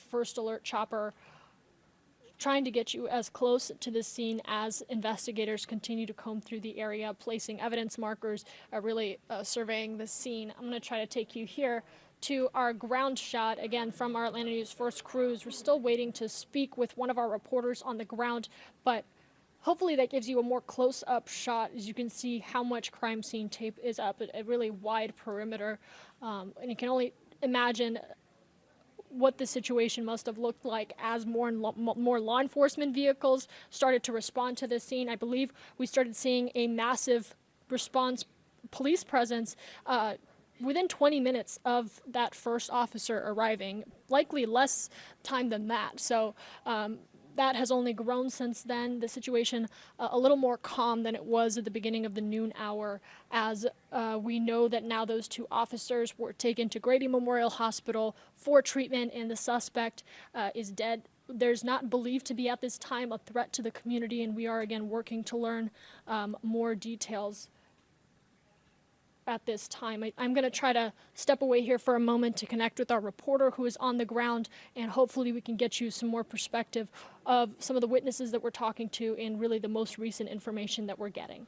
First Alert chopper trying to get you as close to the scene as investigators continue to comb through the area, placing evidence markers, really surveying the scene. I'm going to try to take you here to our ground shot, again, from our Atlanta News First Cruise. We're still waiting to speak with one of our reporters on the ground, but hopefully that gives you a more close-up shot, as you can see how much crime scene tape is up, a really wide perimeter. And you can only imagine what the situation must have looked like as more law enforcement vehicles started to respond to this scene. I believe we started seeing a massive response police presence within 20 minutes of that first officer arriving, likely less time than that. So that has only grown since then. The situation a little more calm than it was at the beginning of the noon hour, as we know that now those two officers were taken to Grady Memorial Hospital for treatment, and the suspect is dead. There's not believed to be at this time a threat to the community, and we are again working to learn more details at this time. I'm going to try to step away here for a moment to connect with our reporter who is on the ground, and hopefully we can get you some more perspective of some of the witnesses that we're talking to and really the most recent information that we're getting.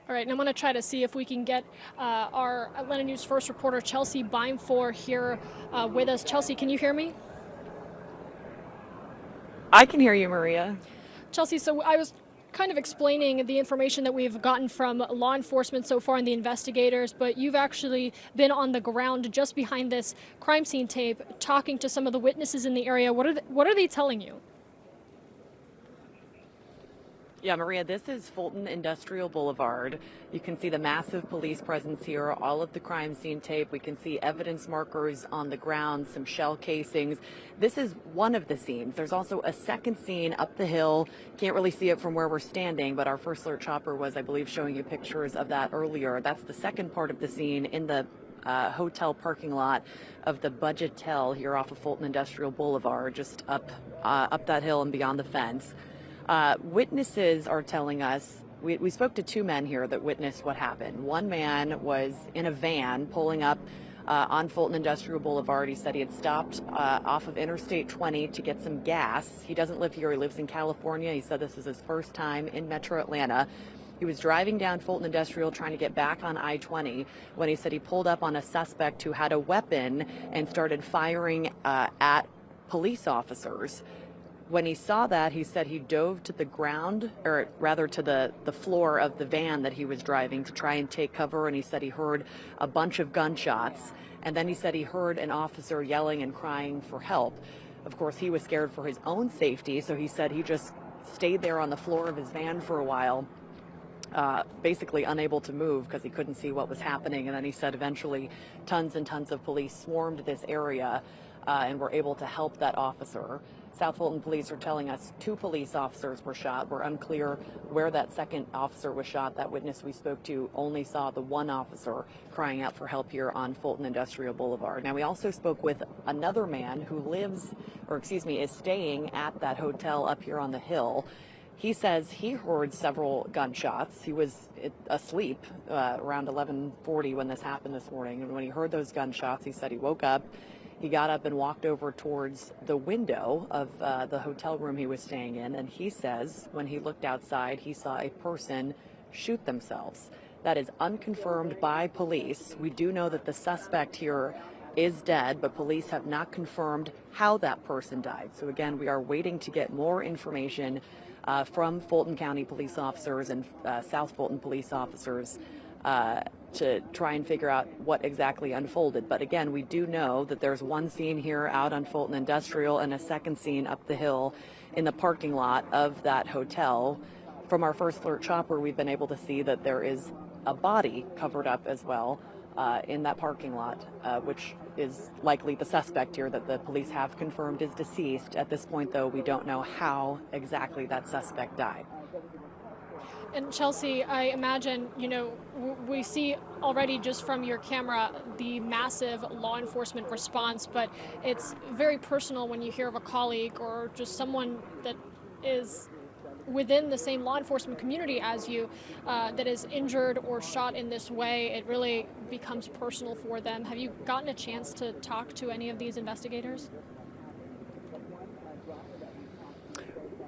All right, and I'm going to try to see if we can get our Atlanta News First reporter, Chelsea Beimfor, here with us. Chelsea, can you hear me? I can hear you, Maria. Chelsea, so I was kind of explaining the information that we've gotten from law enforcement so far and the investigators, but you've actually been on the ground just behind this crime scene tape talking to some of the witnesses in the area. What are they telling you? Yeah, Maria, this is Fulton Industrial Boulevard. You can see the massive police presence here, all of the crime scene tape. We can see evidence markers on the ground, some shell casings. This is one of the scenes. There's also a second scene up the hill. Can't really see it from where we're standing, but our First Alert chopper was, I believe, showing you pictures of that earlier. That's the second part of the scene in the hotel parking lot of the Budgetel here off of Fulton Industrial Boulevard, just up that hill and beyond the fence. Witnesses are telling us, we spoke to two men here that witnessed what happened. One man was in a van pulling up on Fulton Industrial Boulevard. He said he had stopped off of Interstate 20 to get some gas. He doesn't live here, he lives in California. He said this was his first time in Metro Atlanta. He was driving down Fulton Industrial trying to get back on I-20 when he said he pulled up on a suspect who had a weapon and started firing at police officers. When he saw that, he said he dove to the ground, or rather to the floor of the van that he was driving to try and take cover, and he said he heard a bunch of gunshots, and then he said he heard an officer yelling and crying for help. Of course, he was scared for his own safety, so he said he just stayed there on the floor of his van for a while, basically unable to move because he couldn't see what was happening. And then he said eventually tons and tons of police swarmed this area and were able to help that officer. South Fulton police are telling us 2 police officers were shot. We're unclear where that second officer was shot. That witness we spoke to only saw the one officer crying out for help here on Fulton Industrial Boulevard. Now, we also spoke with another man who is staying at that hotel up here on the hill. He says he heard several gunshots. He was asleep around 11:40 when this happened this morning. And when he heard those gunshots, he said he woke up. He got up and walked over towards the window of the hotel room he was staying in, and he says when he looked outside, he saw a person shoot themselves. That is unconfirmed by police. We do know that the suspect here is dead, but police have not confirmed how that person died. So again, we are waiting to get more information from Fulton County police officers and South Fulton police officers to try and figure out what exactly unfolded. But again, we do know that there's one scene here out on Fulton Industrial and a second scene up the hill in the parking lot of that hotel. From our First Alert chopper, we've been able to see that there is a body covered up as well in that parking lot, which is likely the suspect here that the police have confirmed is deceased. At this point, though, we don't know how exactly that suspect died. And Chelsea, I imagine, we see already just from your camera the massive law enforcement response, but it's very personal when you hear of a colleague or just someone that is within the same law enforcement community as you that is injured or shot in this way. It really becomes personal for them. Have you gotten a chance to talk to any of these investigators?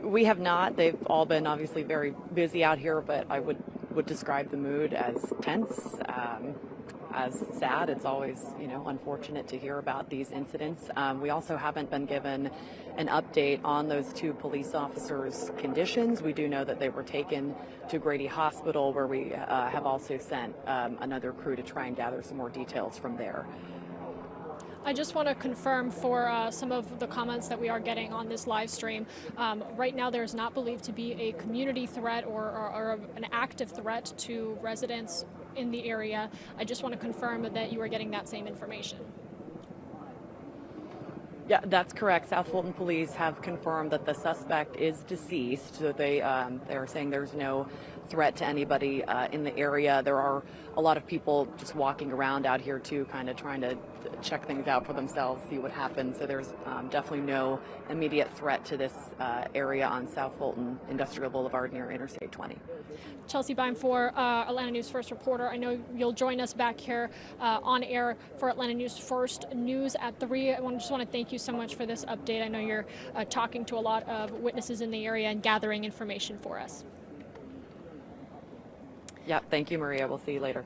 We have not. They've all been obviously very busy out here, but I would describe the mood as tense, as sad. It's always, unfortunate to hear about these incidents. We also haven't been given an update on those two police officers' conditions. We do know that they were taken to Grady Hospital, where we have also sent another crew to try and gather some more details from there. I just want to confirm for some of the comments that we are getting on this live stream. Right now, there is not believed to be a community threat or an active threat to residents in the area. I just want to confirm that you are getting that same information. Yeah, that's correct. South Fulton Police have confirmed that the suspect is deceased. So they are saying there's no threat to anybody in the area. There are a lot of people just walking around out here too, kind of trying to check things out for themselves, see what happens. So there's definitely no immediate threat to this area on South Fulton Industrial Boulevard near Interstate 20. Chelsea Bime for Atlanta News First reporter. I know you'll join us back here on air for Atlanta News First News at 3. I just want to thank you so much for this update. I know you're talking to a lot of witnesses in the area and gathering information for us. Yeah, thank you, Maria. We'll see you later.